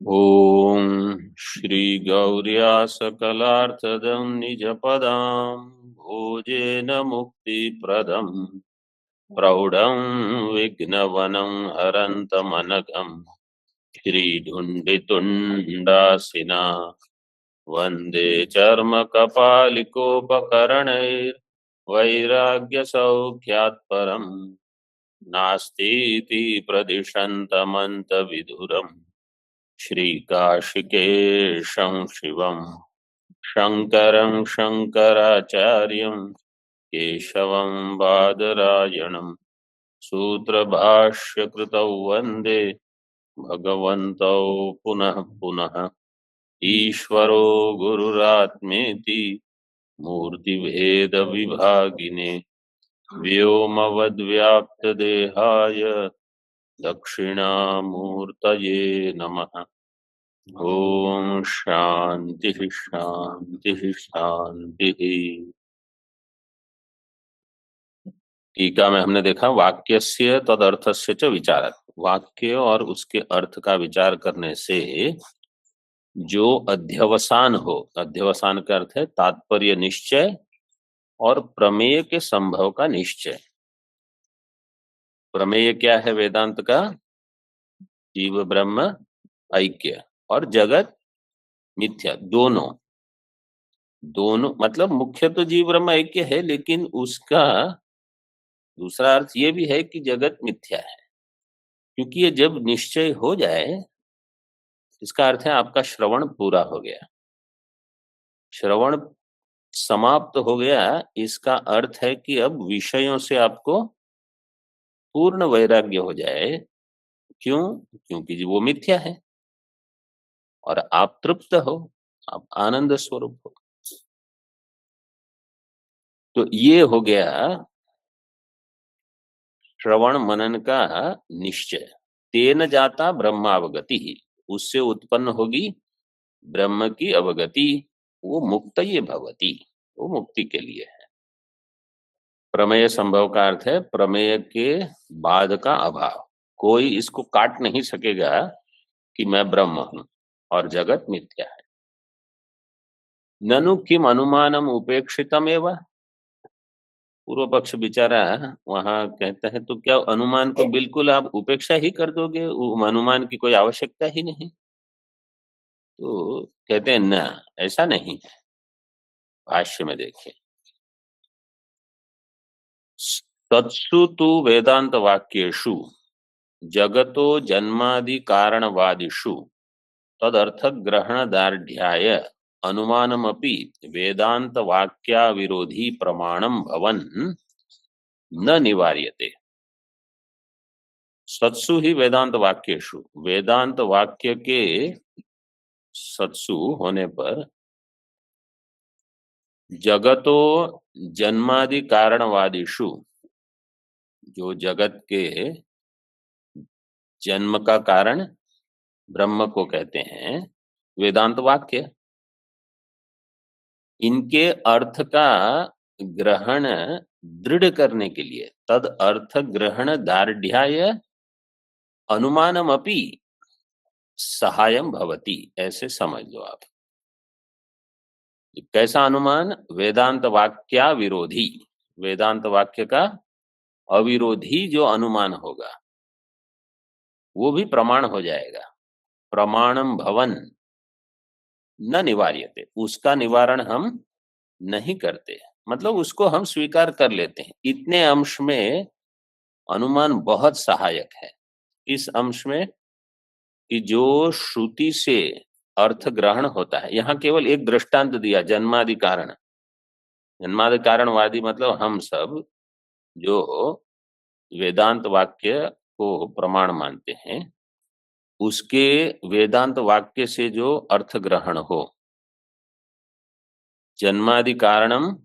ॐ श्री गौर्या सकलार्थदं निजपदां भोजेन मुक्तिप्रदं प्रौढं विघ्नवनं हरन्तमनघं श्रीधुण्डितुण्डासिना वन्दे चर्मकपालिकोपकरणैर्वैराग्यसौख्यात् परं नास्तीति प्रदिशन्तमन्तविधुरम् श्रीकाशिकेशं शिवं शङ्करं शङ्कराचार्यं केशवं बादरायणं सूत्रभाष्यकृतौ वन्दे भगवन्तौ पुनः पुनः। ईश्वरो गुरुरात्मेति मूर्तिभेदविभागिने व्योमवद्व्याप्तदेहाय दक्षिणामूर्तये नमः। ओम शांति शांति शांति। टीका में हमने देखा वाक्यस्य तदर्थस्य च विचारः, वाक्य और उसके अर्थ का विचार करने से जो अध्यवसान हो, अध्यवसान का अर्थ है तात्पर्य निश्चय और प्रमेय के संभव का निश्चय। प्रमेय क्या है वेदांत का? जीव ब्रह्म ऐक्य और जगत मिथ्या, दोनों मतलब मुख्य तो जीव ब्रह्म ऐक्य है, लेकिन उसका दूसरा अर्थ ये भी है कि जगत मिथ्या है। क्योंकि ये जब निश्चय हो जाए, इसका अर्थ है आपका श्रवण पूरा हो गया, श्रवण समाप्त हो गया। इसका अर्थ है कि अब विषयों से आपको पूर्ण वैराग्य हो जाए। क्यों? क्योंकि वो मिथ्या है और आप तृप्त हो, आप आनंद स्वरूप हो। तो ये हो गया श्रवण मनन का निश्चय। तेन जाता ब्रह्मावगति ही, उससे उत्पन्न होगी ब्रह्म की अवगति। वो मुक्त ये भवती, वो मुक्ति के लिए है। प्रमेय संभव का अर्थ है प्रमेय के बाद का अभाव। कोई इसको काट नहीं सकेगा कि मैं ब्रह्म हूं और जगत मिथ्या है। ननु किम अनुमानम उपेक्षितम एवं, पूर्व पक्ष बेचारा वहां कहता है तो क्या अनुमान को बिल्कुल आप उपेक्षा ही कर दोगे, अनुमान की कोई आवश्यकता ही नहीं? तो कहते हैं ना, ऐसा नहीं है। भाष्य में देखिए, तत्सु तु वेदांत वाक्येषु जगतो जन्मादि कारणवादिषु तदर्थ ग्रहण दार्ढ्याय अनुमानमपि वेदांत वाक्या विरोधी प्रमाणम भवन न निवार्यते। सत्सु ही वेदांत वाक्येषु, वेदांत वाक्य के सत्सु होने पर जगतो जन्मादि कारणवादिषु, जो जगत के जन्म का कारण ब्रह्म को कहते हैं वेदांत वाक्य, इनके अर्थ का ग्रहण दृढ़ करने के लिए तद अर्थ ग्रहण दार्ढ्याय अनुमानमपि सहायम भवति, ऐसे समझ लो आप। कैसा अनुमान? वेदांत वाक्या विरोधी, वेदांत वाक्य का अविरोधी जो अनुमान होगा वो भी प्रमाण हो जाएगा। प्रमाणम भवन न निवार्यते, उसका निवारण हम नहीं करते, मतलब उसको हम स्वीकार कर लेते हैं। इतने अंश में अनुमान बहुत सहायक है। इस अंश में कि जो श्रुति से अर्थ ग्रहण होता है, यहाँ केवल एक दृष्टांत दिया, जन्मादि कारण। जन्मादि कारणवादी मतलब हम सब जो वेदांत वाक्य को प्रमाण मानते हैं, उसके वेदांत वाक्य से जो अर्थ ग्रहण हो। जन्मादि कारणम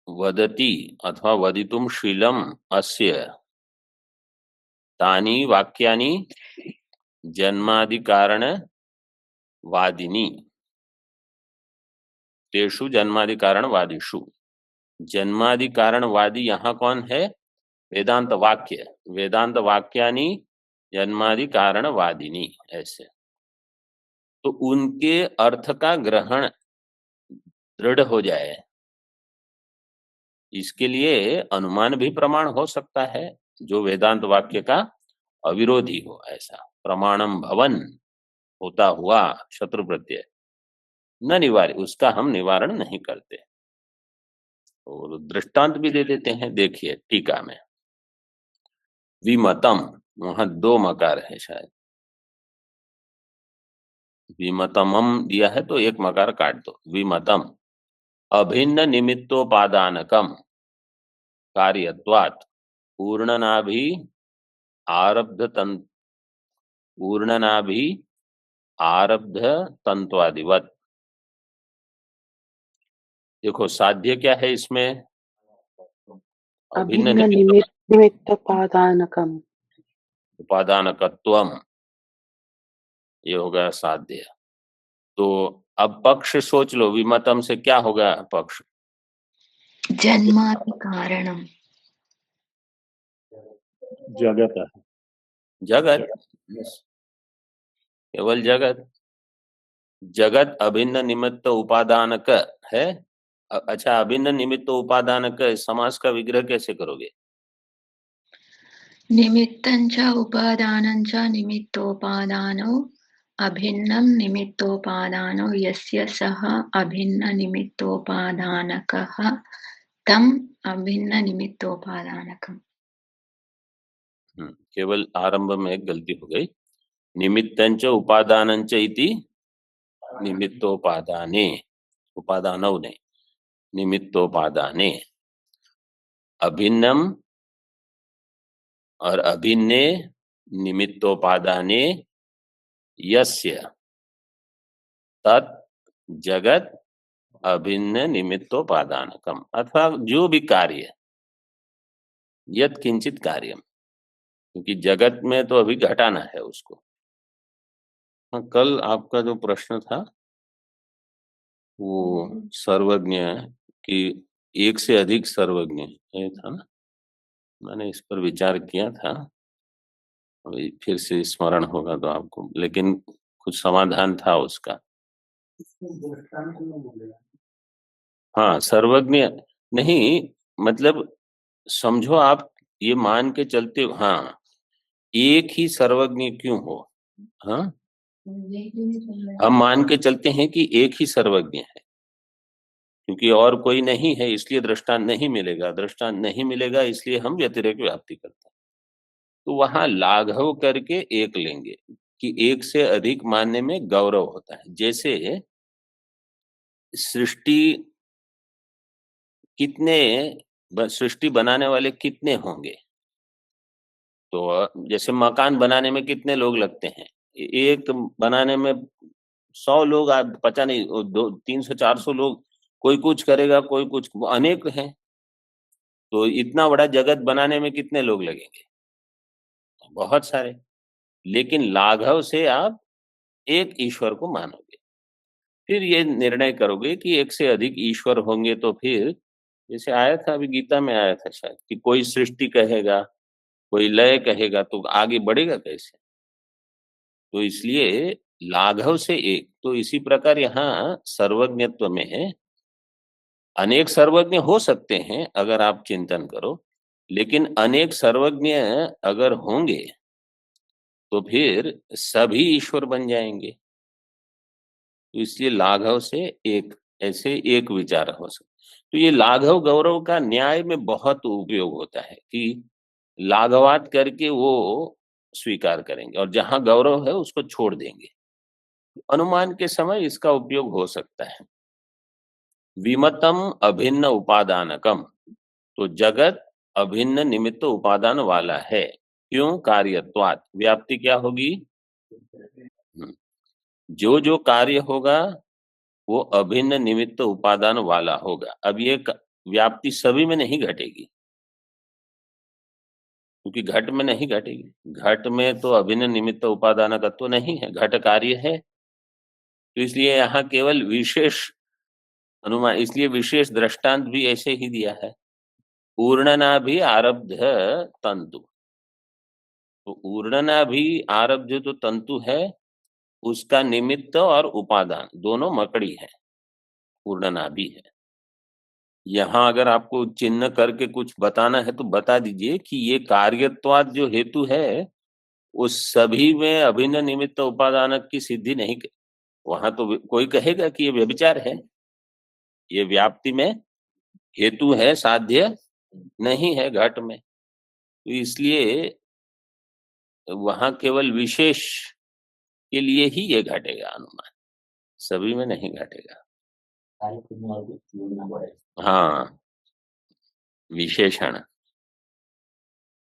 वदति अथवा वदितुम शीलम अस्य तानि वाक्यानि जन्मादि कारण वादिनी तेषु जन्मादि कारण वादिषु। जन्मादि कारण वादी यहाँ कौन है? वेदांत वाक्य। वेदांत वाक्यानि जन्मादि कारण वादिनी, ऐसे। तो उनके अर्थ का ग्रहण दृढ़ हो जाए, इसके लिए अनुमान भी प्रमाण हो सकता है, जो वेदांत वाक्य का अविरोधी हो। ऐसा प्रमाणम भवन होता हुआ शत्रु प्रत्यय न निवार्य, उसका हम निवारण नहीं करते। और दृष्टांत भी दे देते हैं, देखिए टीका में। विमतम, वहां दो मकार है शायद, विमतमम दिया है तो एक मकार काट दो। विमतम अभिन्न निमित्तोपादानकम कार्यत्वात् पूर्णनाभि आरब्ध तंत्र, पूर्णनाभि आरब्ध तंत्वादिवत। देखो साध्य क्या है इसमें, अभिन्न अभिन्न निमित्तोपादानकम, उपादानकत्वम, ये होगा साध्य। तो अब पक्ष सोच लो, विमतम से क्या होगा पक्ष, जन्मादि कारणम, जगत है, जगत, केवल जगत। जगत अभिन्न निमित्त उपादानक है। अच्छा, अभिन्न निमित्त उपादानक समास का विग्रह कैसे करोगे? निमित्तञ्च उपादानञ्च निमित्तोपादानो अभिन्नं निमित्तोपादानो यस्य सः अभिन्न निमित्तोपादानकः तम अभिन्न निमित्तोपादानकम्। केवल आरंभ में एक गलती हो गई, निमित्तंच उपादानंच इति निमित्तोपादाने, उपादानौ ने, निमित्तोपादाने, अभिन्नम और अभिन्ने निमित्तोपादाने यस्य तत् जगत अभिन्न निमित्तोपादानकम, अथवा जो भी कार्य, यत किंचित कार्यम, क्योंकि जगत में तो अभी घटाना है उसको। हाँ, कल आपका जो प्रश्न था वो सर्वज्ञ कि एक से अधिक सर्वज्ञ, ये था ना, मैंने इस पर विचार किया था, अभी फिर से स्मरण होगा तो आपको, लेकिन कुछ समाधान था उसका। हाँ, सर्वज्ञ नहीं, मतलब समझो आप, ये मान के चलते हो, हाँ, एक ही सर्वज्ञ क्यों हो, हाँ, हम मान के चलते हैं कि एक ही सर्वज्ञ है, क्योंकि और कोई नहीं है, इसलिए दृष्टांत नहीं मिलेगा, दृष्टांत नहीं मिलेगा इसलिए हम व्यतिरेक व्याप्ति करते हैं। तो वहां लाघव करके एक लेंगे कि एक से अधिक मानने में गौरव होता है। जैसे सृष्टि कितने, सृष्टि बनाने वाले कितने होंगे, तो जैसे मकान बनाने में कितने लोग लगते हैं, एक बनाने में 100 लोग, पता नहीं, 300-400 लोग, कोई कुछ करेगा, कोई कुछ, अनेक हैं। तो इतना बड़ा जगत बनाने में कितने लोग लगेंगे, बहुत सारे। लेकिन लाघव से आप एक ईश्वर को मानोगे, फिर ये निर्णय करोगे कि एक से अधिक ईश्वर होंगे, तो फिर जैसे आया था, अभी गीता में आया था शायद, कि कोई सृष्टि कहेगा, कोई लय कहेगा, तो आगे बढ़ेगा कैसे? तो इसलिए लाघव से एक, तो इसी प्रकार यहाँ सर्वज्ञत्व में अनेक सर्वज्ञ हो सकते हैं अगर आप चिंतन करो, लेकिन अनेक सर्वज्ञ अगर होंगे तो फिर सभी ईश्वर बन जाएंगे। तो इसलिए लाघव से एक, ऐसे एक विचार हो सकता। तो ये लाघव गौरव का न्याय में बहुत उपयोग होता है कि लाघवात करके वो स्वीकार करेंगे और जहां गौरव है उसको छोड़ देंगे। अनुमान के समय इसका उपयोग हो सकता है। विमतम अभिन्न उपादानकम, तो जगत अभिन्न निमित्त उपादान वाला है, क्यों? कार्यत्वात्, व्याप्ति क्या होगी? जो जो कार्य होगा वो अभिन्न निमित्त उपादान वाला होगा। अब ये व्याप्ति सभी में नहीं घटेगी, क्योंकि घट में नहीं घटेगी। घट में तो अभिन्न निमित्त उपादान तत्व तो नहीं है, घट कार्य है। तो इसलिए यहाँ केवल विशेष अनुमान, इसलिए विशेष दृष्टांत भी ऐसे ही दिया है। ऊर्णना भी आरब्ध तंतु, तो ऊर्णना भी आरब्ध जो तंतु है उसका निमित्त और उपादान दोनों मकड़ी है, पूर्ण नाभि है। यहाँ अगर आपको चिन्ह करके कुछ बताना है तो बता दीजिए कि ये कार्यत्वाद जो हेतु है उस सभी में अभिन्न निमित्त उपादानक की सिद्धि नहीं। वहां तो कोई कहेगा कि ये व्यभिचार है, ये व्याप्ति में हेतु है, साध्य नहीं है घट में। तो इसलिए वहां केवल विशेष के लिए ही ये घटेगा अनुमान, सभी में नहीं घटेगा। हाँ, विशेषण,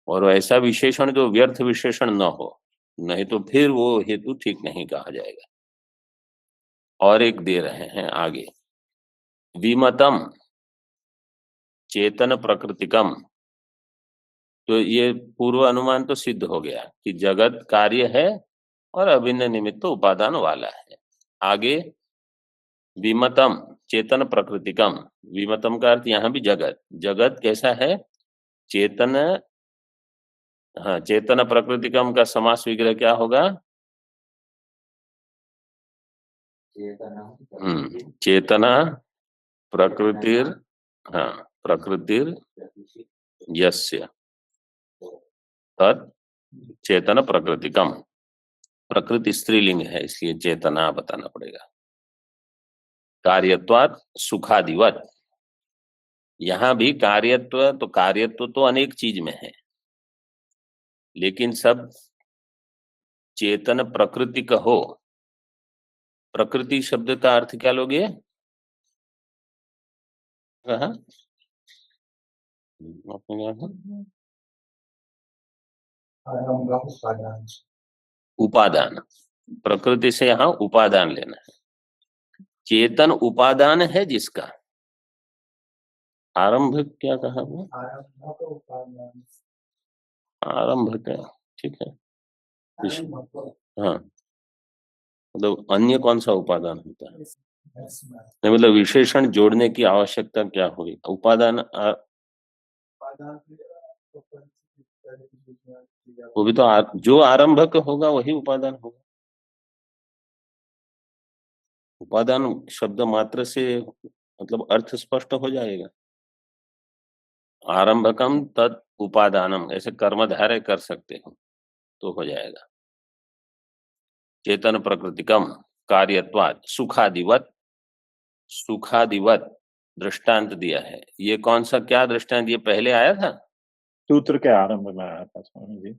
और ऐसा विशेषण जो व्यर्थ विशेषण न हो, नहीं तो फिर वो हेतु ठीक नहीं कहा जाएगा। और एक दे रहे हैं आगे, विमतम चेतन प्रकृतिकम। तो ये पूर्व अनुमान तो सिद्ध हो गया कि जगत कार्य है और अभिन्न निमित्त उपादान वाला है। आगे विमतम चेतन प्रकृतिकम, विमतम का अर्थ यहाँ भी जगत, जगत कैसा है? चेतन। हाँ, चेतन प्रकृतिकम का समास विग्रह क्या होगा? चेतना प्रकृतिर, हाँ, प्रकृतिर यस्य तत् चेतन प्रकृतिकम। प्रकृति स्त्रीलिंग है इसलिए चेतना बताना पड़ेगा। कार्यत्वात् सुखादिवत, यहां भी कार्यत्व, तो कार्यत्व तो अनेक चीज में है, लेकिन सब चेतन प्रकृति का हो। प्रकृति शब्द का अर्थ क्या लोगे? उपादान, प्रकृति से यहाँ उपादान लेना है। चेतन उपादान है जिसका, आरंभ क्या कहा वो? आरंभ का, ठीक है। हाँ, मतलब अन्य कौन सा उपादान होता है? नहीं, मतलब विशेषण जोड़ने की आवश्यकता क्या होगी? उपादान वो भी तो जो आरंभक होगा वही उपादान होगा। उपादान शब्द मात्र से मतलब अर्थ स्पष्ट हो जाएगा। आरंभकम तत् उपादानम, ऐसे कर्मधारय कर सकते हो तो हो जाएगा। चेतन प्रकृतिकम कार्यत्वात् सुखादिवत, सुखादिवत दृष्टांत दिया है। ये कौन सा, क्या दृष्टांत? ये पहले आया था सूत्र के आरंभ में आया था स्वामी जी।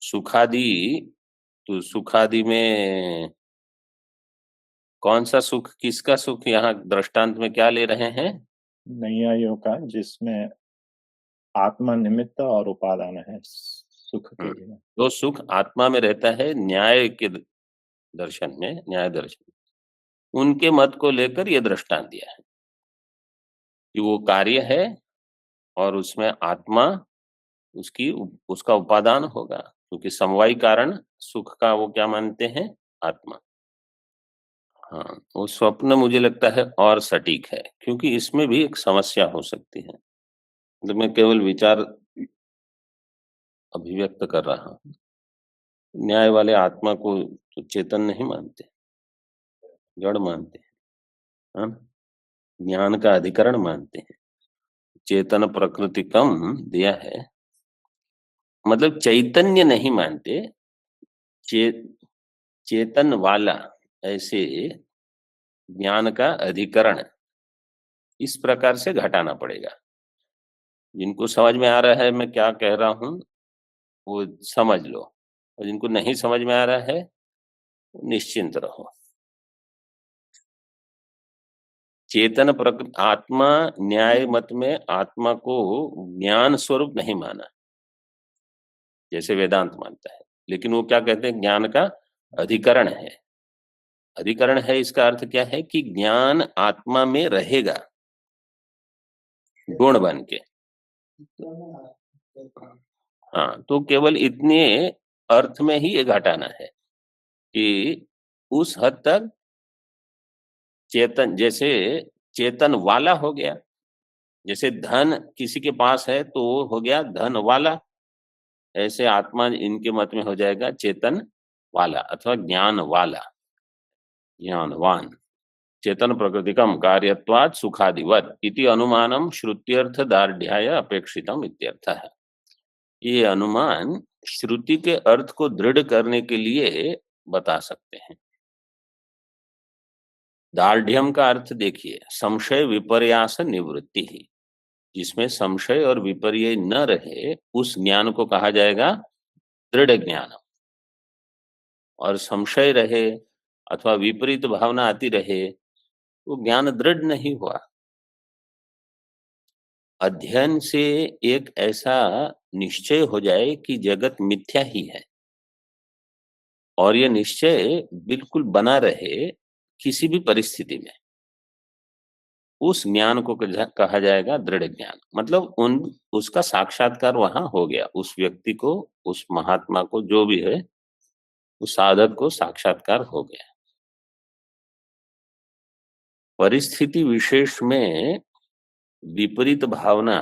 सुखादि, तो सुखादि में कौन सा सुख, किसका सुख यहाँ दृष्टांत में क्या ले रहे हैं? नैयायियों का, जिसमें आत्मा निमित्त और उपादान है सुख के लिए। तो सुख आत्मा में रहता है न्याय के दर्शन में, न्याय दर्शन, उनके मत को लेकर यह दृष्टांत दिया है कि वो कार्य है और उसमें आत्मा उसका उपादान होगा, क्योंकि समवायी कारण सुख का वो क्या मानते हैं? आत्मा। हाँ, वो स्वप्न मुझे लगता है और सटीक है, क्योंकि इसमें भी एक समस्या हो सकती है। मतलब मैं केवल विचार अभिव्यक्त कर रहा हूँ। न्याय वाले आत्मा को तो चेतन नहीं मानते, जड़ मानते हैं, हाँ, ज्ञान का अधिकरण मानते हैं। चेतन प्रकृति कम दिया है, मतलब चैतन्य नहीं मानते, चेतन वाला, ऐसे ज्ञान का अधिकरण इस प्रकार से घटाना पड़ेगा। जिनको समझ में आ रहा है मैं क्या कह रहा हूं वो समझ लो, और जिनको नहीं समझ में आ रहा है निश्चिंत रहो। चेतन प्रकृति, आत्मा, न्याय मत में आत्मा को ज्ञान स्वरूप नहीं माना जैसे वेदांत मानता है, लेकिन वो क्या कहते हैं? ज्ञान का अधिकरण है। अधिकरण है इसका अर्थ क्या है? कि ज्ञान आत्मा में रहेगा गुण बन के। हाँ, तो केवल इतने अर्थ में ही ये घटाना है कि उस हद तक चेतन, जैसे चेतन वाला हो गया, जैसे धन किसी के पास है तो वो हो गया धन वाला, ऐसे आत्मा इनके मत में हो जाएगा चेतन वाला अथवा ज्ञान वाला, ज्ञानवान, चेतन प्रकृतिकम कार्यत्वात् सुखादिवत इति अनुमानम श्रुत्यर्थ दार्ढ्याय अपेक्षितम इत्यर्थः। ये अनुमान श्रुति के अर्थ को दृढ़ करने के लिए बता सकते हैं। दार्ढ्यम का अर्थ देखिए, संशय विपर्यास निवृत्ति ही, जिसमें संशय और विपर्य न रहे उस ज्ञान को कहा जाएगा दृढ़ ज्ञान। और संशय रहे अथवा विपरीत भावना आती रहे तो ज्ञान दृढ़ नहीं हुआ। अध्ययन से एक ऐसा निश्चय हो जाए कि जगत मिथ्या ही है, और यह निश्चय बिल्कुल बना रहे किसी भी परिस्थिति में, उस ज्ञान को कहा जाएगा दृढ़ ज्ञान। मतलब उसका साक्षात्कार वहां हो गया, उस व्यक्ति को, उस महात्मा को, जो भी है, उस साधक को साक्षात्कार हो गया। परिस्थिति विशेष में विपरीत भावना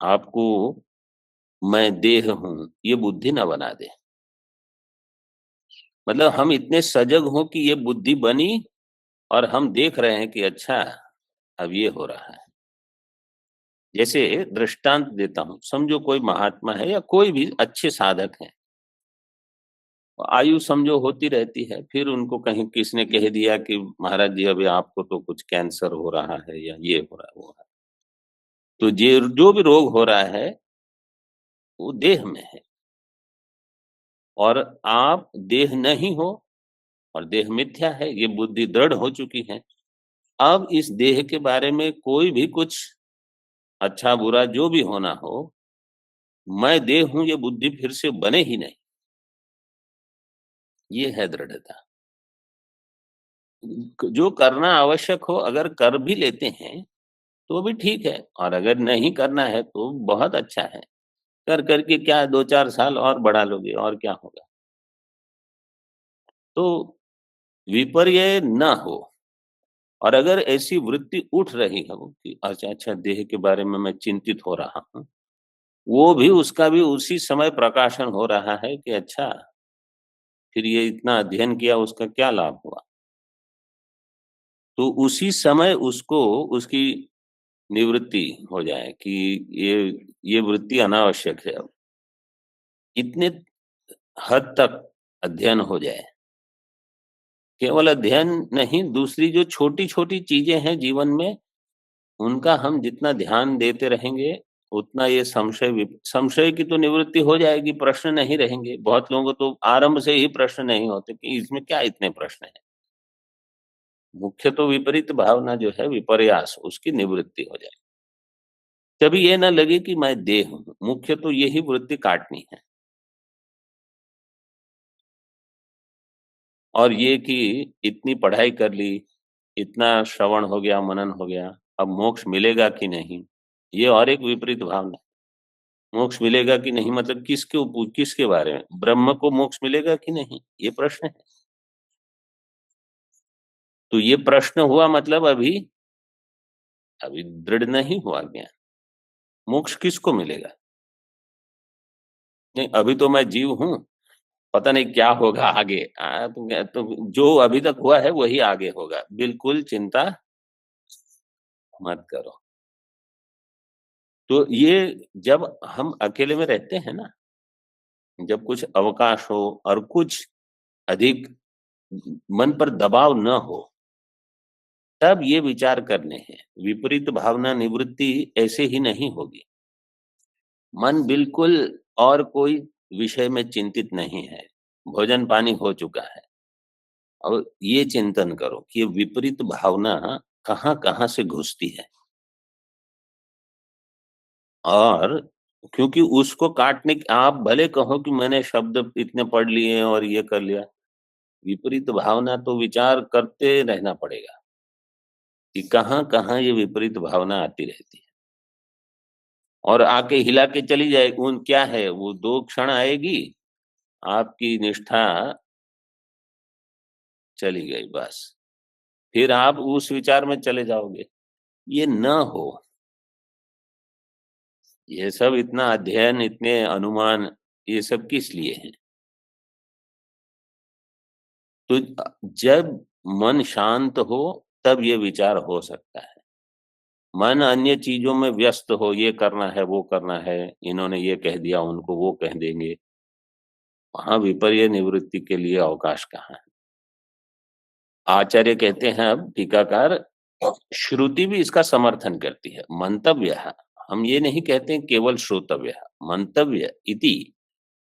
आपको मैं देह हूं ये बुद्धि न बना दे। मतलब हम इतने सजग हों कि ये बुद्धि बनी और हम देख रहे हैं कि अच्छा अब ये हो रहा है। जैसे दृष्टांत देता हूं, समझो कोई महात्मा है या कोई भी अच्छे साधक है, आयु समझो होती रहती है, फिर उनको कहीं किसने कह दिया कि महाराज जी अभी आपको तो कुछ कैंसर हो रहा है या ये हो रहा है वो है, तो ये जो भी रोग हो रहा है वो देह में है, और आप देह नहीं हो और देह मिथ्या है, ये बुद्धि दृढ़ हो चुकी है। अब इस देह के बारे में कोई भी कुछ अच्छा बुरा जो भी होना हो, मैं देह हूं ये बुद्धि फिर से बने ही नहीं। ये है दृढ़ता। जो करना आवश्यक हो अगर कर भी लेते हैं तो भी ठीक है, और अगर नहीं करना है तो बहुत अच्छा है। कर करके क्या 2-4 साल और बढ़ा लोगे, और क्या होगा। तो विपर्य न हो, और अगर ऐसी वृत्ति उठ रही हो कि अच्छा अच्छा देह के बारे में मैं चिंतित हो रहा हूँ, वो भी, उसका भी उसी समय प्रकाशन हो रहा है कि अच्छा फिर ये इतना अध्ययन किया उसका क्या लाभ हुआ। तो उसी समय उसको उसकी निवृत्ति हो जाए कि ये वृत्ति अनावश्यक है। अब इतने हद तक अध्ययन हो जाए, केवल अध्ययन नहीं, दूसरी जो छोटी छोटी चीजें हैं जीवन में, उनका हम जितना ध्यान देते रहेंगे उतना ये संशय की तो निवृत्ति हो जाएगी, प्रश्न नहीं रहेंगे। बहुत लोगों को तो आरंभ से ही प्रश्न नहीं होते कि इसमें क्या इतने प्रश्न है। मुख्य तो विपरीत भावना जो है, विपर्यास, उसकी निवृत्ति हो जाए। तभी ये ना लगे कि मैं देह हूं, मुख्य तो यही वृत्ति काटनी है। और ये कि इतनी पढ़ाई कर ली, इतना श्रवण हो गया, मनन हो गया, अब मोक्ष मिलेगा कि नहीं, ये और एक विपरीत भावना। मोक्ष मिलेगा कि नहीं मतलब किसके बारे में, ब्रह्म को मोक्ष मिलेगा कि नहीं, ये प्रश्न है। तो ये प्रश्न हुआ मतलब अभी अभी दृढ़ नहीं हुआ ज्ञान। मोक्ष किसको मिलेगा? नहीं, अभी तो मैं जीव हूं, पता नहीं क्या होगा आगे। तो जो अभी तक हुआ है वही आगे होगा, बिल्कुल चिंता मत करो। तो ये जब हम अकेले में रहते हैं ना, जब कुछ अवकाश हो और कुछ अधिक मन पर दबाव न हो, तब ये विचार करने हैं। विपरीत भावना निवृत्ति ऐसे ही नहीं होगी। मन बिल्कुल और कोई विषय में चिंतित नहीं है, भोजन पानी हो चुका है। अब ये चिंतन करो कि ये विपरीत भावना कहाँ-कहाँ से घुसती है, और क्योंकि उसको काटने आप भले कहो कि मैंने शब्द इतने पढ़ लिए और ये कर लिया, विपरीत भावना तो विचार करते रहना पड़ेगा कि कहाँ-कहाँ ये विपरीत भावना आती रहती है, और आके हिला के चली जाए। उन क्या है, वो 2 क्षण आएगी, आपकी निष्ठा चली गई बस। फिर आप उस विचार में चले जाओगे। ये न हो, ये सब इतना अध्ययन, इतने अनुमान, ये सब किस लिए है? तो जब मन शांत हो तब ये विचार हो सकता है। मन अन्य चीजों में व्यस्त हो, ये करना है, वो करना है, इन्होंने ये कह दिया, उनको वो कह देंगे, वहां विपर्य निवृत्ति के लिए अवकाश कहाँ है। आचार्य कहते हैं, अब टीकाकार, श्रुति भी इसका समर्थन करती है। मंतव्य, हम ये नहीं कहते केवल श्रोतव्य, मंतव्य इति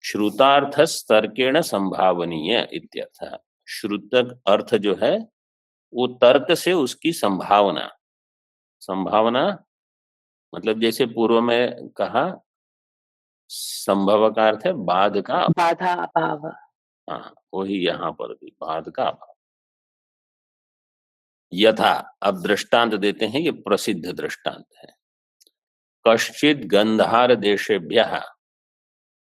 श्रुतार्थ तर्केण संभावनीय इत्यर्थ। श्रुतक अर्थ जो है वो तर्क से उसकी संभावना, संभावना मतलब जैसे पूर्व में कहा, संभव का अर्थ है बाध का, बाधा अभाव। हाँ, वही यहाँ पर भी बाध का अभाव। यथा, अब दृष्टांत देते हैं, ये प्रसिद्ध दृष्टांत है। कश्चित गंधार देशेभ्यः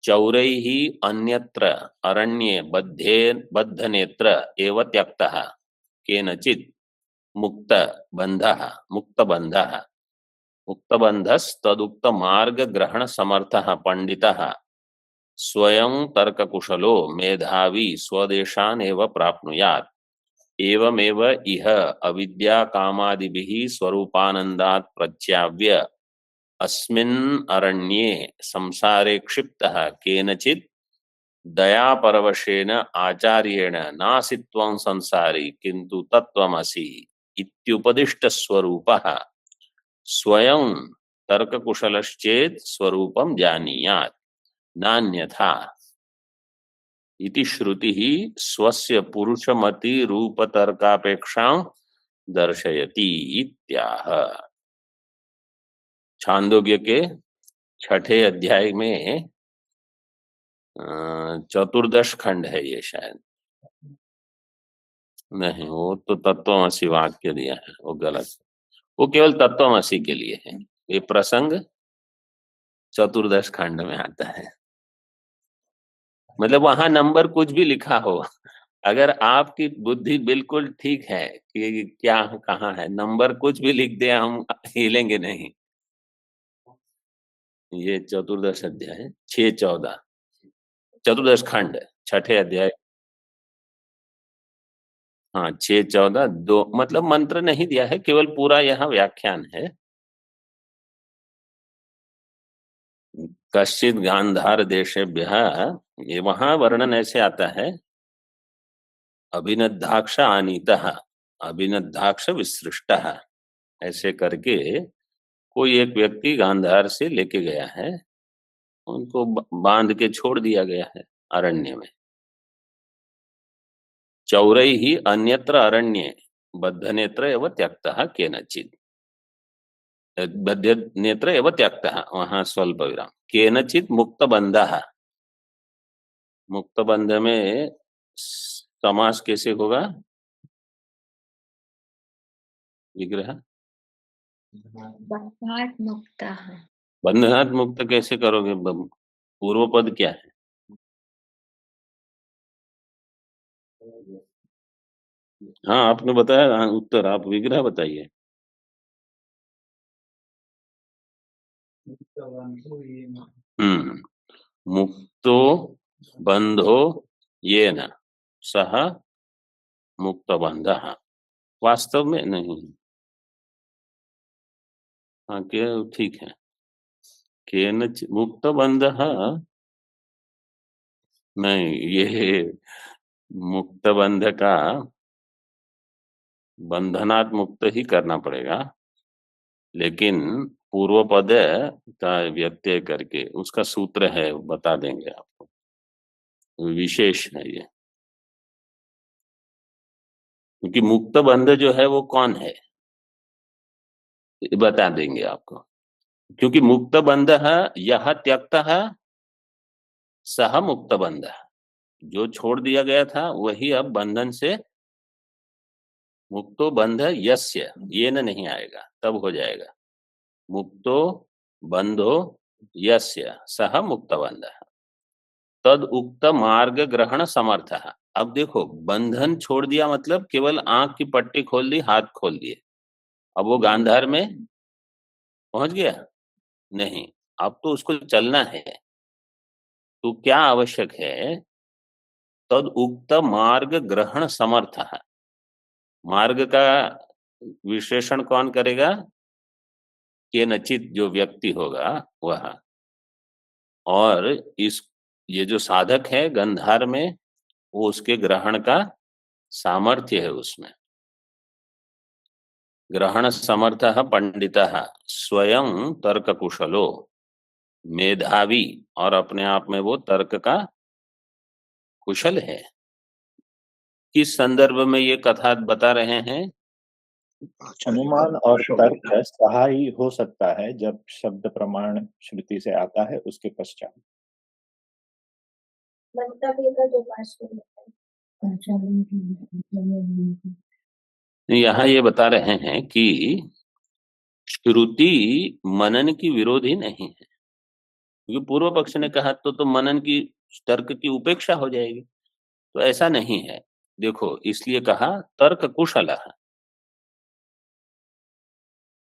चौरैः अन्यत्र अरण्ये बद्ध नेत्र एव त्यक्तः केनचित् मुक्त मुक्तबंधस्तदुक्त मार्ग ग्रहण समर्थः पंडितः स्वयं तर्ककुशलो मेधावी स्वदेशान् एव प्राप्नुयात् एवमेव इह अविद्या कामादिभिः स्वरूपानन्दात् प्रच्याव्य अस्मिन् अरण्ये संसारे क्षिप्तः केनचित् दयापरवशेन आचार्येण नासि त्वं संसारी किन्तु तत्त्वमसि इत्युपदिष्ट स्वरूपः स्वयं तर्ककुशलश्चेत् स्वरूपं जानीयात् नान्यथा इति श्रुतिः स्वस्य पुरुषमति रूपतर्कापेक्षां दर्शयति इत्याह। छांदोग्य के 6ठे अध्याय में 14 खंड है ये, शायद नहीं, वो तो तत्वमसि वाक्य दिया है, वो गलत, वो केवल तत्वमसि के लिए है। ये प्रसंग 14 खंड में आता है, मतलब वहां नंबर कुछ भी लिखा हो, अगर आपकी बुद्धि बिल्कुल ठीक है कि क्या कहाँ है, नंबर कुछ भी लिख दे, हम हिलेंगे नहीं। ये 14 अध्याय 6-14 14 खंड 6ठे अध्याय, हाँ 6-14 दो, मतलब मंत्र नहीं दिया है, केवल पूरा यहाँ व्याख्यान है। कश्चित गांधार देशेभ्यः, ये वहां वर्णन ऐसे आता है, अभिनद्धाक्ष आनीतः अभिनद्धाक्ष विसृष्टः, ऐसे करके कोई एक व्यक्ति गांधार से लेके गया है, उनको बांध के छोड़ दिया गया है अरण्य में। चौरैः अन्यत्र अरण्ये बद्ध नेत्र एव त्यक्तः केनचित्, बद्ध नेत्र एव त्यक्तः, वहां स्वल्प विराम, केनचित् मुक्तबंधः, मुक्तबंध में समास कैसे होगा, विग्रह बंधनात् मुक्तः, बंधनात् मुक्त कैसे करोगे, पूर्व पद क्या है? हाँ आपने बताया, हाँ, उत्तर, आप विग्रह बताइए। मुक्तो बंधो येन सह मुक्तबंधः, वास्तव में नहीं, हाँ के ठीक है, केनचित् मुक्तबंधः नहीं, ये मुक्तबंध का बंधनात् मुक्त ही करना पड़ेगा, लेकिन पूर्व पद का व्यत्यय करके उसका सूत्र है, बता देंगे आपको, विशेष है ये, क्योंकि मुक्त बंध जो है वो कौन है बता देंगे आपको, क्योंकि मुक्त बंध यह त्यक्त सह मुक्त बंध, जो छोड़ दिया गया था वही अब बंधन से मुक्तो बंध यस्य, ये न नहीं आएगा, तब हो जाएगा मुक्तो बंधो यस्य सह मुक्त बंध तद उक्त मार्ग ग्रहण समर्थ। अब देखो, बंधन छोड़ दिया मतलब केवल आंख की पट्टी खोल दी, हाथ खोल दिए, अब वो गांधार में पहुंच गया नहीं, अब तो उसको चलना है। तो क्या आवश्यक है, तद उक्त मार्ग ग्रहण समर्थ। मार्ग का विशेषण कौन करेगा? केनचित, जो व्यक्ति होगा वह। और इस ये जो साधक है गंधार में, वो उसके ग्रहण का सामर्थ्य है उसमें। ग्रहण समर्थ पंडित स्वयं तर्क कुशलो, मेधावी, और अपने आप में वो तर्क का कुशल है। किस संदर्भ में ये कथा बता रहे हैं? अनुमान और तर्क सहायी हो सकता है जब शब्द प्रमाण श्रुति से आता है उसके पश्चात। यहाँ ये बता रहे हैं कि श्रुति मनन की विरोधी नहीं है, क्योंकि पूर्व पक्ष ने कहा तो मनन की, तर्क की उपेक्षा हो जाएगी। तो ऐसा नहीं है। देखो, इसलिए कहा तर्क कुशल,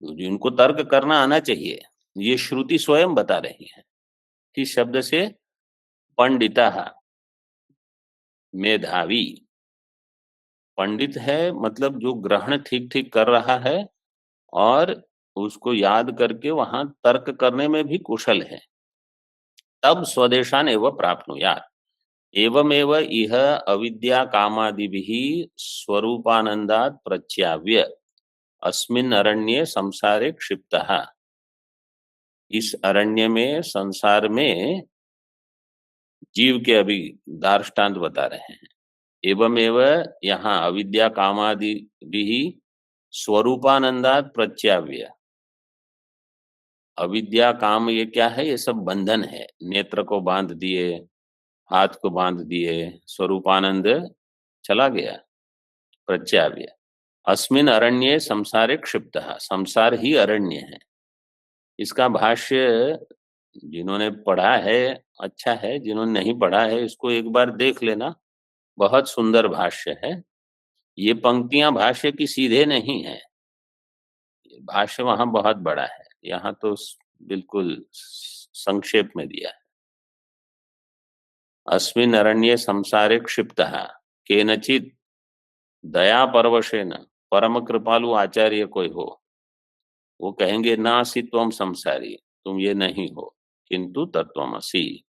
जिनको तर्क करना आना चाहिए। ये श्रुति स्वयं बता रही है कि शब्द से पंडिता, मेधावी। पंडित है मतलब जो ग्रहण ठीक ठीक कर रहा है और उसको याद करके वहां तर्क करने में भी कुशल है। तब स्वदेशान एवं प्राप्नुयात्। एवमेव इह अविद्या कामादिभिः स्वरूपानंदात् प्रच्याव्य अस्मिन् अरण्ये संसारे क्षिप्तः। इस अरण्य में, संसार में जीव के अभी दार्ष्टान्त बता रहे हैं। एवमेव यहाँ अविद्या कामादि भी स्वरूपानंदात प्रत्याव्य। अविद्या काम ये क्या है? ये सब बंधन है। नेत्र को बांध दिए, हाथ को बांध दिए, स्वरूपानंद चला गया, प्रत्याव्य। अस्मिन अरण्ये संसारे क्षिप्तः, संसार ही अरण्य है। इसका भाष्य जिन्होंने पढ़ा है अच्छा है, जिन्होंने नहीं पढ़ा है इसको एक बार देख लेना, बहुत सुंदर भाष्य है। ये पंक्तियां भाष्य की सीधे नहीं है, भाष्य वहां बहुत बड़ा है, यहाँ तो बिल्कुल संक्षेप में दिया है। अस्मिन् अरण्ये संसारे क्षिप्तः केनचित दया परवशेन। परम कृपालु आचार्य कोई हो, वो कहेंगे नासि त्वम संसारी, तुम ये नहीं हो, किंतु तत्त्वमसि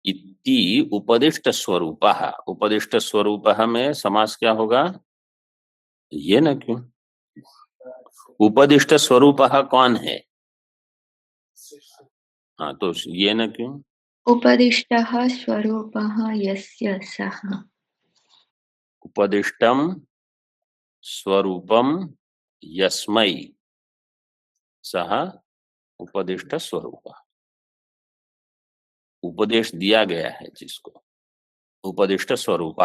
इति उपदिष्ट स्वरूपः। उपदिष्ट स्वरूपः में समास क्या होगा? ये न क्यों? उपदिष्ट स्वरूपः कौन है? हाँ, तो ये न क्यों? उपदिष्टः स्वरूपः यस्य सः। उपदिष्टम स्वरूपम यस्मै सह उपदिष्ट स्वरूप। उपदेश दिया गया है जिसको, उपदिष्ट स्वरूप।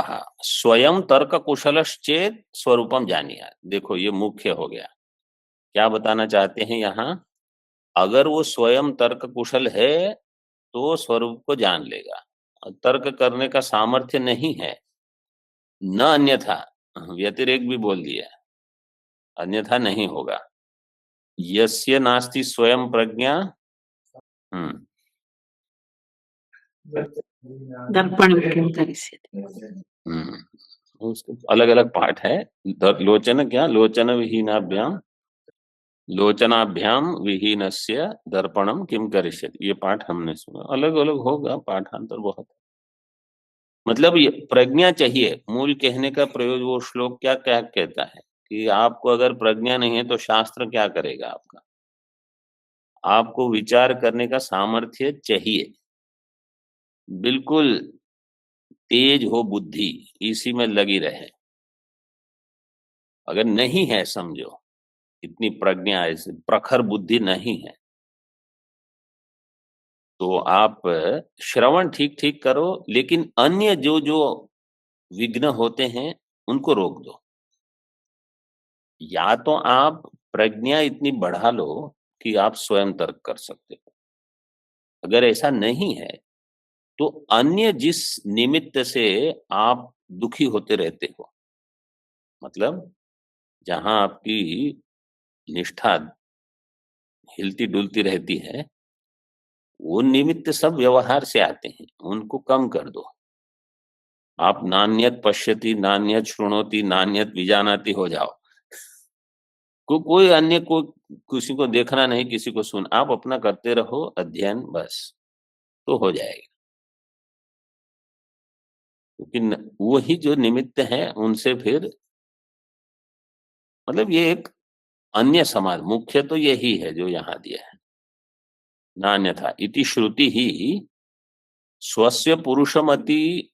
स्वयं तर्क कुशलश्चेत स्वरूपम जानिया। देखो, ये मुख्य हो गया। क्या बताना चाहते हैं यहाँ? अगर वो स्वयं तर्क कुशल है तो स्वरूप को जान लेगा। तर्क करने का सामर्थ्य नहीं है, न अन्यथा, व्यतिरेक भी बोल दिया, अन्यथा नहीं होगा। यस्य नास्ति स्वयं प्रज्ञा। दर्पण किं करिष्यति। उसके अलग अलग पाठ है। लोचन क्या? लोचन विहीनाभ्याम, लोचनाभ्याम विहीनस्य दर्पणम किम करिष्यति। ये पाठ हमने सुना, अलग अलग होगा पाठांतर बहुत। मतलब ये प्रज्ञा चाहिए। मूल कहने का प्रयोग, वो श्लोक क्या क्या कहता है कि आपको अगर प्रज्ञा नहीं है तो शास्त्र क्या करेगा आपका? आपको विचार करने का सामर्थ्य चाहिए, बिल्कुल तेज हो बुद्धि, इसी में लगी रहे। अगर नहीं है, समझो इतनी प्रज्ञा, ऐसे प्रखर बुद्धि नहीं है, तो आप श्रवण ठीक ठीक करो, लेकिन अन्य जो जो विघ्न होते हैं उनको रोक दो। या तो आप प्रज्ञा इतनी बढ़ा लो कि आप स्वयं तर्क कर सकते हो। अगर ऐसा नहीं है तो अन्य जिस निमित्त से आप दुखी होते रहते हो, मतलब जहां आपकी निष्ठा हिलती डुलती रहती है, वो निमित्त सब व्यवहार से आते हैं, उनको कम कर दो। आप नान्यत पश्यति, नान्यत शृणोति, नान्यत विजानाति हो जाओ। कोई अन्य को किसी को देखना नहीं, किसी को सुन, आप अपना करते रहो अध्ययन, बस तो हो जाएगा। क्योंकि वही जो निमित्त है उनसे फिर मतलब ये एक अन्य समाज, मुख्य तो यही है जो यहाँ दिया है। नान्यथा इति श्रुति ही स्वस्य पुरुषमति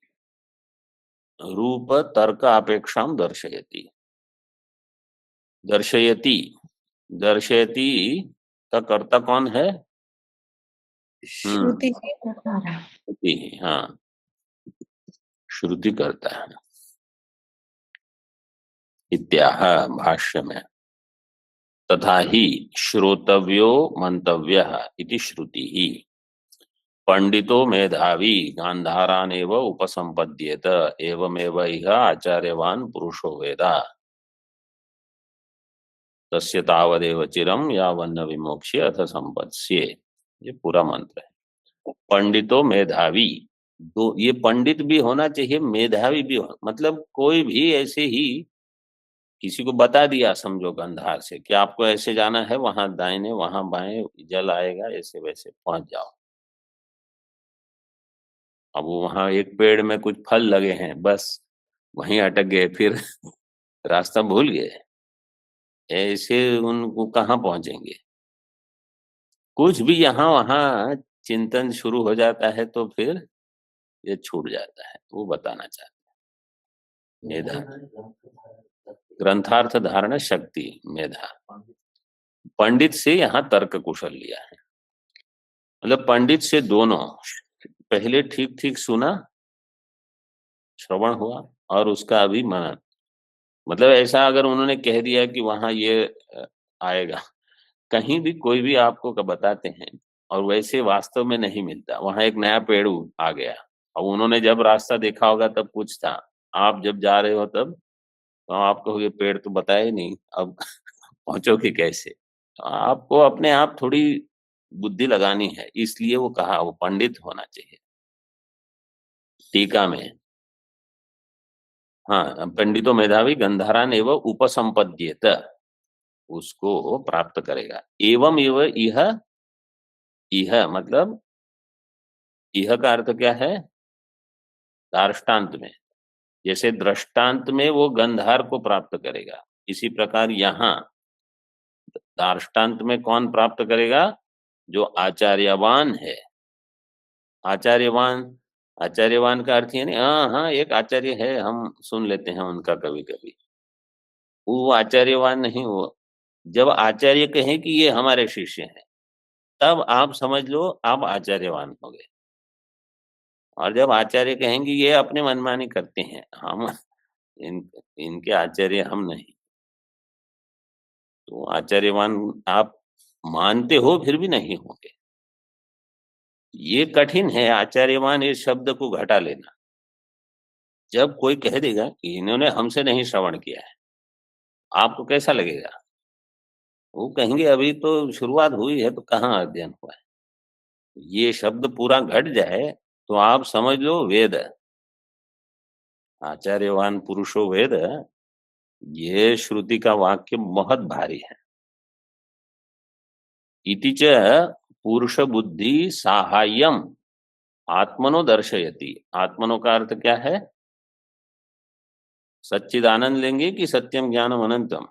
रूप तर्क अपेक्षा दर्शयति। दर्शयति, दर्शयति का कर्ता कौन है? श्रुति श्रुति, हाँ, श्रुति करता है। इत्याह भाष्य में तथा ही श्रोतव्यो मंतव्यः इति श्रुति ही पंडितो मेधावी गांधारानेव उपसंपद्येत एवमेव इह आचार्यवान पुरुषो वेदा तस्य तावदेव चिरम यावन्न विमोक्ष्य अथ संपत्स्ये। ये पूरा मंत्र है। पंडितो मेधावी, दो ये पंडित भी होना चाहिए, मेधावी भी हो, मतलब कोई भी ऐसे ही किसी को बता दिया समझो गंधार से कि आपको ऐसे जाना है, वहां दाहिने वहां बाएं जल आएगा, ऐसे वैसे पहुंच जाओ। अब वहां एक पेड़ में कुछ फल लगे हैं, बस वहीं अटक गए, फिर रास्ता भूल गए, ऐसे उनको कहाँ पहुंचेंगे। कुछ भी यहाँ वहां चिंतन शुरू हो जाता है तो फिर ये छूट जाता है, वो बताना चाहते हैं। मेधा ग्रंथार्थ धारण शक्ति, मेधा पंडित से यहाँ तर्क कुशल लिया है, मतलब पंडित से दोनों, पहले ठीक ठीक सुना, श्रवण हुआ और उसका अभी मनन, मतलब ऐसा अगर उन्होंने कह दिया कि वहां ये आएगा, कहीं भी कोई भी आपको बताते हैं और वैसे वास्तव में नहीं मिलता, वहां एक नया पेड़ आ गया, और उन्होंने जब रास्ता देखा होगा तब कुछ था, आप जब जा रहे हो तब तो आप कहोगे पेड़ तो बताया ही नहीं, अब पहुंचोगे कैसे। तो आपको अपने आप थोड़ी बुद्धि लगानी है, इसलिए वो कहा वो पंडित होना चाहिए। टीका में हाँ, पंडितो मेधावी गंधारान एवं उपसंपद्येत, उसको प्राप्त करेगा। एवं एवं यह मतलब यह का अर्थ क्या है? दार्ष्टान्त में, जैसे दृष्टांत में वो गंधार को प्राप्त करेगा, इसी प्रकार यहाँ दार्ष्टान्त में कौन प्राप्त करेगा? जो आचार्यवान है। आचार्यवान, आचार्यवान का अर्थ यानी हाँ हाँ एक आचार्य है, हम सुन लेते हैं उनका कभी कभी, वो आचार्यवान नहीं। वो जब आचार्य कहे कि ये हमारे शिष्य हैं, तब आप समझ लो आप आचार्यवान हो गए। और जब आचार्य कहेंगे ये अपने मनमानी करते हैं, हम इनके आचार्य हम नहीं, तो आचार्यवान आप मानते हो फिर भी नहीं होंगे। ये कठिन है आचार्यवान इस शब्द को घटा लेना। जब कोई कह देगा कि इन्होंने हमसे नहीं श्रवण किया है, आपको कैसा लगेगा? वो कहेंगे अभी तो शुरुआत हुई है, तो कहाँ अध्ययन हुआ है। ये शब्द पूरा घट जाए तो आप समझ लो वेद, आचार्यवान पुरुषो वेद, ये श्रुति का वाक्य बहुत भारी है। इति च पुरुष बुद्धि साहाय्यम आत्मनो दर्शयति। आत्मनो का अर्थ क्या है? सच्चिदानंद लेंगे कि सत्यम ज्ञानम अनंतम?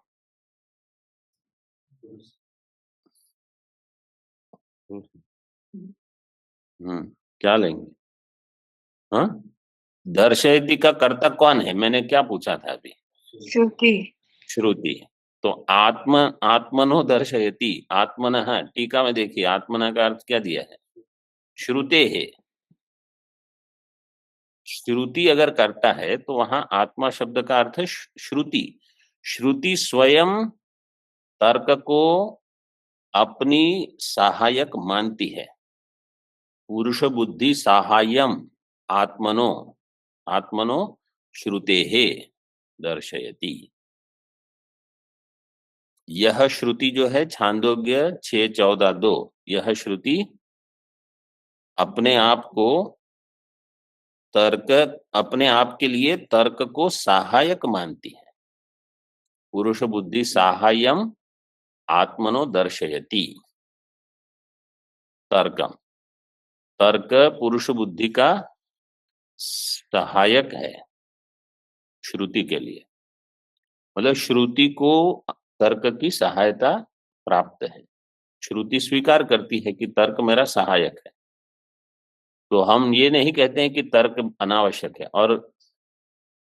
क्या लेंगे? हाँ, दर्शयति का कर्ता कौन है? मैंने क्या पूछा था अभी? श्रुति। श्रुति। तो आत्मनो दर्शयति, आत्मनः, टीका में देखिए आत्मनः का अर्थ क्या दिया है? श्रुते है। श्रुति अगर करता है तो वहां आत्मा शब्द का अर्थ है श्रुति। श्रुति स्वयं तर्क को अपनी सहायक मानती है। पुरुष बुद्धि साहाय्यम आत्मनो, आत्मनो श्रुतेहे दर्शयति। यह श्रुति जो है छांदोग्य 6:14-2, यह श्रुति अपने आप को तर्क अपने आप के लिए तर्क को सहायक मानती है। पुरुष बुद्धि साहाय्यम आत्मनो दर्शयति। तर्कम, तर्क पुरुष बुद्धि का सहायक है श्रुति के लिए, मतलब श्रुति को तर्क की सहायता प्राप्त है। श्रुति स्वीकार करती है कि तर्क मेरा सहायक है। तो हम ये नहीं कहते हैं कि तर्क अनावश्यक है, और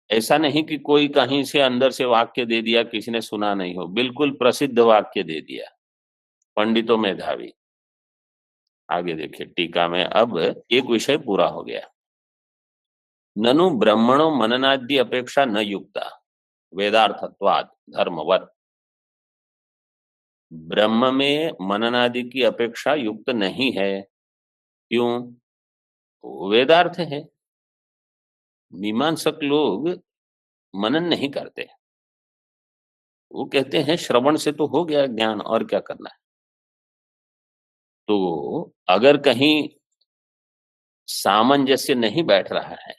ऐसा नहीं कि कोई कहीं से अंदर से वाक्य दे दिया, किसी ने सुना नहीं हो, बिल्कुल प्रसिद्ध वाक्य दे दिया, पंडितों मेधावी। आगे देखिए टीका में, अब एक विषय पूरा हो गया। ननु ब्रह्मणो मननादि अपेक्षा न युक्ता वेदार्थत्वाद धर्मवत। ब्रह्म में मननादि की अपेक्षा युक्त नहीं है। क्यों? वो वेदार्थ है। मीमांसक लोग मनन नहीं करते, वो कहते हैं श्रवण से तो हो गया ज्ञान, और क्या करना है। तो अगर कहीं सामंजस्य नहीं बैठ रहा है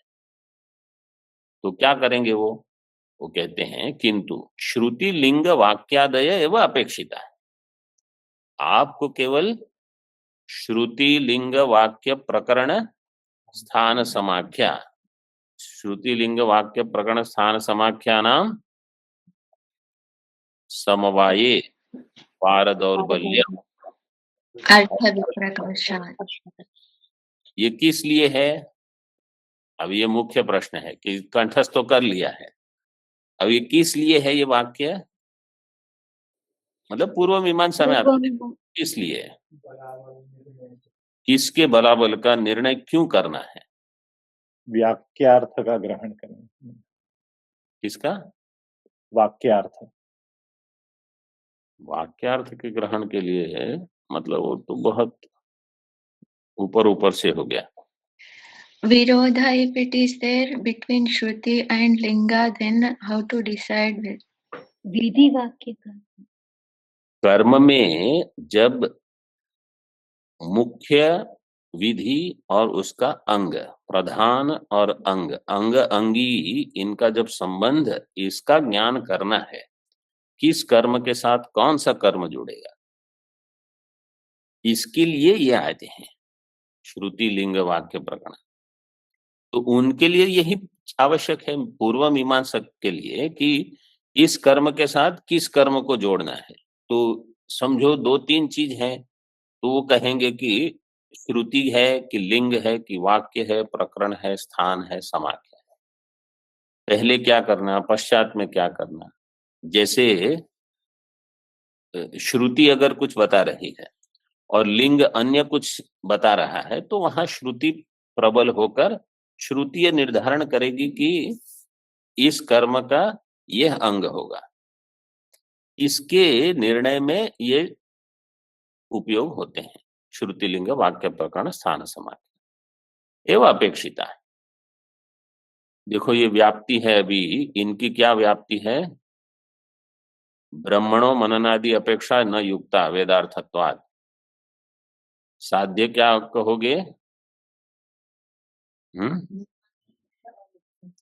तो क्या करेंगे वो कहते हैं किंतु श्रुति लिंग वाक्यादय एवं अपेक्षिता है। आपको केवल श्रुति लिंग वाक्य प्रकरण स्थान समाख्या, श्रुति लिंग वाक्य प्रकरण स्थान समाख्या नाम समवाये पारदौर्बल्य। अर्थ विप्रकर्षात्। ये किस लिए है? अब ये मुख्य प्रश्न है कि कंठस्थ तो कर लिया है, अब ये किस लिए है ये वाक्य, मतलब पूर्व मीमांसा में आता है, इसलिए किसके बलाबल का निर्णय क्यों करना है? वाक्यार्थ का ग्रहण करना। किसका? वाक्यार्थ। वाक्यार्थ के ग्रहण के लिए है, मतलब वो तो बहुत ऊपर ऊपर से हो गया। Virodha, if it is there between Shruti and Linga, then how to decide with? विधि वाक्य का कर्म में जब मुख्य विधि और उसका अंग, प्रधान और अंग, अंग अंगी, इनका जब संबंध, इसका ज्ञान करना है, किस कर्म के साथ कौन सा कर्म जुड़ेगा, इसके लिए ये आते हैं श्रुति लिंग वाक्य प्रकरण। तो उनके लिए यही आवश्यक है, पूर्व मीमांसक के लिए, कि इस कर्म के साथ किस कर्म को जोड़ना है। तो समझो दो तीन चीज है, तो वो कहेंगे कि श्रुति है कि लिंग है कि वाक्य है, प्रकरण है, स्थान है, समाख्या है। पहले क्या करना, पश्चात में क्या करना। जैसे श्रुति अगर कुछ बता रही है और लिंग अन्य कुछ बता रहा है, तो वहां श्रुति प्रबल होकर श्रुति निर्धारण करेगी कि इस कर्म का यह अंग होगा, इसके निर्णय में ये उपयोग होते हैं श्रुति लिंग वाक्य प्रकरण स्थान समाख्या एवं अपेक्षिता है। देखो ये व्याप्ति है, अभी इनकी क्या व्याप्ति है? ब्रह्मणों मननादि अपेक्षा न युक्ता वेदार्थत्वाद। साध्य क्या कहोगे?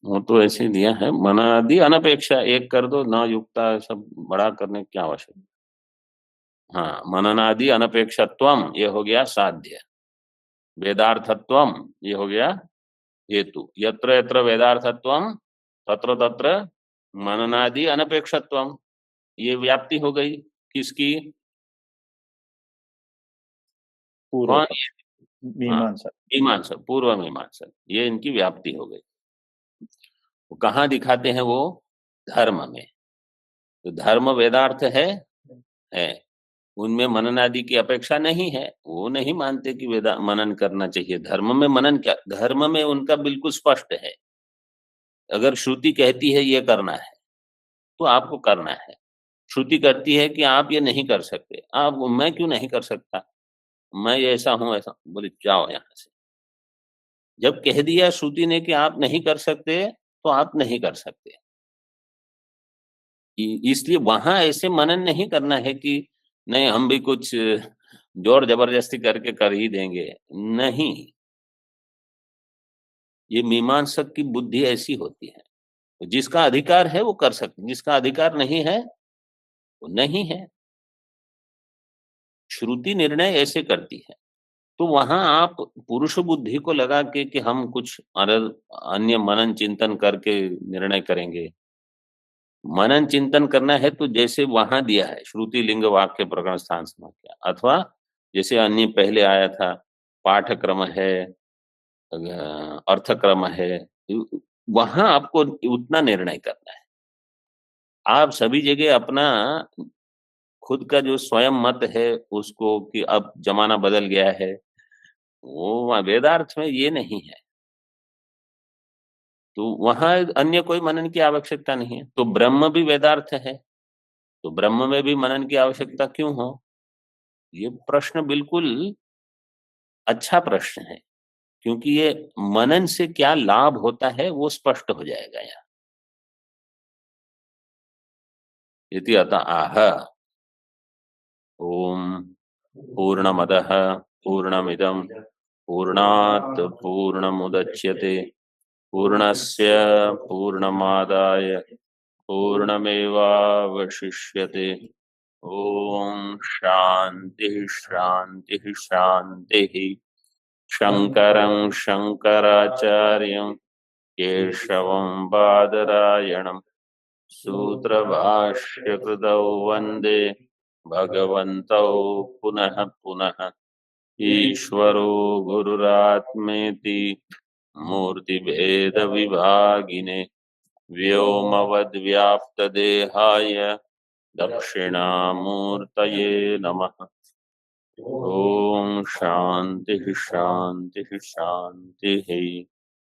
वो तो ऐसे दिया है, मननादि अनपेक्षा, एक कर दो, न युक्ता सब बड़ा करने की क्या आवश्यकता। हाँ, मननादि अनपेक्षत्वम ये हो गया साध्य, वेदार्थत्वम ये हो गया हेतु। यत्र यत्र वेदार्थत्वम तत्र तत्र मननादि अनपेक्षत्वम, ये व्याप्ति हो गई किसकी? पूर्व कौन? मीमांसा। मीमांसा, पूर्व मीमांसा, ये इनकी व्याप्ति हो गई। वो कहाँ दिखाते हैं? वो धर्म में। तो धर्म वेदार्थ है, उनमें मनन आदि की अपेक्षा नहीं है, वो नहीं मानते कि वेदा मनन करना चाहिए। धर्म में मनन क्या, धर्म में उनका बिल्कुल स्पष्ट है। अगर श्रुति कहती है ये करना है तो आपको करना है। श्रुति करती है कि आप ये नहीं कर सकते, आप, मैं क्यों नहीं कर सकता, मैं ये ऐसा हूं ऐसा, बोले जाओ यहां से। जब कह दिया श्रुति ने कि आप नहीं कर सकते, तो आप नहीं कर सकते। इसलिए वहां ऐसे मनन नहीं करना है कि नहीं हम भी कुछ जोर जबरदस्ती करके कर ही देंगे, नहीं। ये मीमांसक की बुद्धि ऐसी होती है, तो जिसका अधिकार है वो कर सकते, जिसका अधिकार नहीं है वो नहीं है। श्रुति निर्णय ऐसे करती है। तो वहां आप पुरुष बुद्धि को लगा के कि हम कुछ अन्य मनन चिंतन करके निर्णय करेंगे, मनन चिंतन करना है तो जैसे वहां दिया है श्रुति लिंग वाक्य प्रकरण स्थान समाख्या, अथवा जैसे अन्य पहले आया था पाठक्रम है, अर्थक्रम है, वहां आपको उतना निर्णय करना है। आप सभी जगह अपना खुद का जो स्वयं मत है उसको कि अब जमाना बदल गया है, वो वेदार्थ में ये नहीं है। तो वहां अन्य कोई मनन की आवश्यकता नहीं है। तो ब्रह्म भी वेदार्थ है, तो ब्रह्म में भी मनन की आवश्यकता क्यों हो? ये प्रश्न बिल्कुल अच्छा प्रश्न है, क्योंकि ये मनन से क्या लाभ होता है वो स्पष्ट हो जाएगा यहाँ। इति अतः आह ओम पूर्णमदः पूर्णमिदं पूर्णात् पूर्णमुदच्यते पूर्णस्य पूर्णमादाय पूर्णमेवावशिष्यते। ओम शांति शांति शांति। शंकरं शंकराचार्यं केशवं बादरायणं सूत्रभाष्यकृतौ वन्दे भगवन्तौ पुनः पुनः। ईश्वरो गुरुरात्मेति मूर्तिभेदविभागिने व्योमवद्व्याप्तदेहाय दक्षिणामूर्तये नमः। ओम शांति शांति शांति।